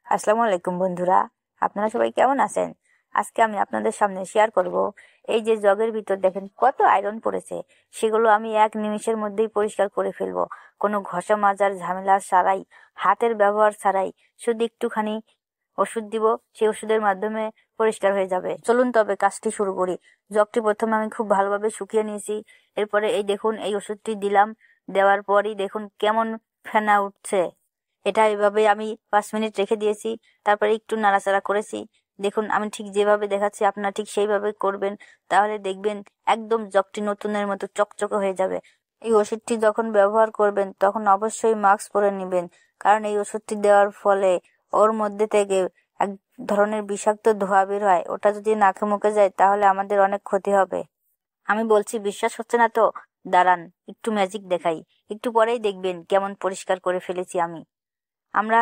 আসসালামু আলাইকুম বন্ধুরা, আপনারা সবাই কেমন আছেন? আজকে আমি আপনাদের সামনে শেয়ার করব এই যে জগের ভিতর দেখেন কত আয়রন পড়েছে, সেগুলো আমি এক নিমিষের মধ্যেই পরিষ্কার করে ফেলবো। কোনো ঘষা মাজার ঝামেলা ছাড়াই, হাতের ব্যবহার ছাড়াই, শুধু একটুখানি ওষুধ দিব, সেই ওষুধের মাধ্যমে পরিষ্কার হয়ে যাবে। চলুন তবে কাজটি শুরু করি। জগটি প্রথমে আমি খুব ভালোভাবে শুকিয়ে নিয়েছি। এরপরে এই দেখুন এই ওষুধটি দিলাম, দেওয়ার পরই দেখুন কেমন ফেনা উঠছে। এটা এভাবে আমি 5 মিনিট রেখে দিয়েছি, তারপরে একটু নাড়াচাড়া করেছি। দেখুন আমি ঠিক যেভাবে দেখাচ্ছি আপনারা ঠিক সেইভাবে করবেন, তাহলে দেখবেন একদম জগটি নতুনের মতো চকচকে হয়ে যাবে। এই ওষুধটি যখন ব্যবহার করবেন তখন অবশ্যই মাস্ক পরে নেবেন, কারণ এই ওষুধটি দেওয়ার ফলে ওর মধ্যে থেকে এক ধরনের বিষাক্ত ধোঁয়া বের হয়। ওটা যদি নাকে মুখে যায় তাহলে আমাদের অনেক ক্ষতি হবে। আমি বলছি বিশ্বাস হচ্ছে না তো, দাঁড়ান একটু ম্যাজিক দেখাই। একটু পরেই দেখবেন কেমন পরিষ্কার করে ফেলেছি আমি। আমরা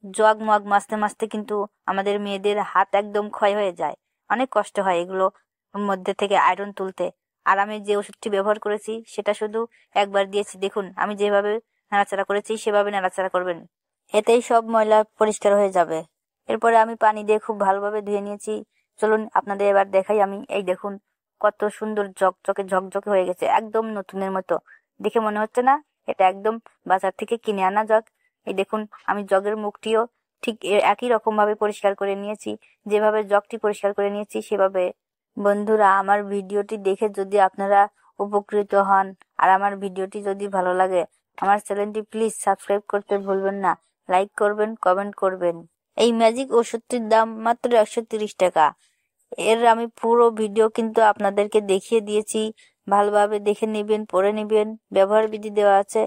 জগ মগ মাজতে মাজতে কিন্তু আমাদের মেয়েদের হাত একদম ক্ষয় হয়ে যায়, অনেক কষ্ট হয় এগুলো মধ্যে থেকে আয়রন তুলতে। আর আমি যে ওষুধটি ব্যবহার করেছি সেটা শুধু একবার দিয়েছি। দেখুন আমি যেভাবে নাড়াচাড়া করেছি সেভাবে নাড়াচাড়া করবেন, এতেই সব ময়লা পরিষ্কার হয়ে যাবে। এরপরে আমি পানি দিয়ে খুব ভালোভাবে ধুয়ে নিয়েছি। চলুন আপনাদের এবার দেখাই আমি। এই দেখুন কত সুন্দর ঝকঝকে ঝকঝকে হয়ে গেছে, একদম নতুনের মতো। দেখে মনে হচ্ছে না এটা একদম বাজার থেকে কিনে আনা জগ? এই দেখুন আমি জগের মুখটিও ঠিক একই রকম ভাবে পরিষ্কার করে নিয়েছি, যেভাবে জগটি পরিষ্কার করে নিয়েছি সেভাবে। বন্ধুরা, আমার ভিডিওটি দেখে যদি আপনারা উপকৃত হন আর আমার ভিডিওটি যদি ভালো লাগে, আমার চ্যানেলটি প্লিজ সাবস্ক্রাইব করতে ভুলবেন না। লাইক করবেন, কমেন্ট করবেন। এই ম্যাজিক ওষুধটির দাম মাত্র 130 টাকা। এর আমি পুরো ভিডিও কিন্তু আপনাদেরকে দেখিয়ে দিয়েছি, ভালোভাবে দেখে নেবেন, পড়ে নেবেন, ব্যবহার বিধি দেওয়া আছে।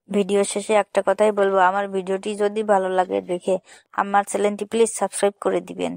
ভিডিও শেষে একটা কথাই বলবো, আমার ভিডিওটি যদি ভালো লাগে দেখে আমার চ্যানেলটি প্লিজ সাবস্ক্রাইব করে দিবেন।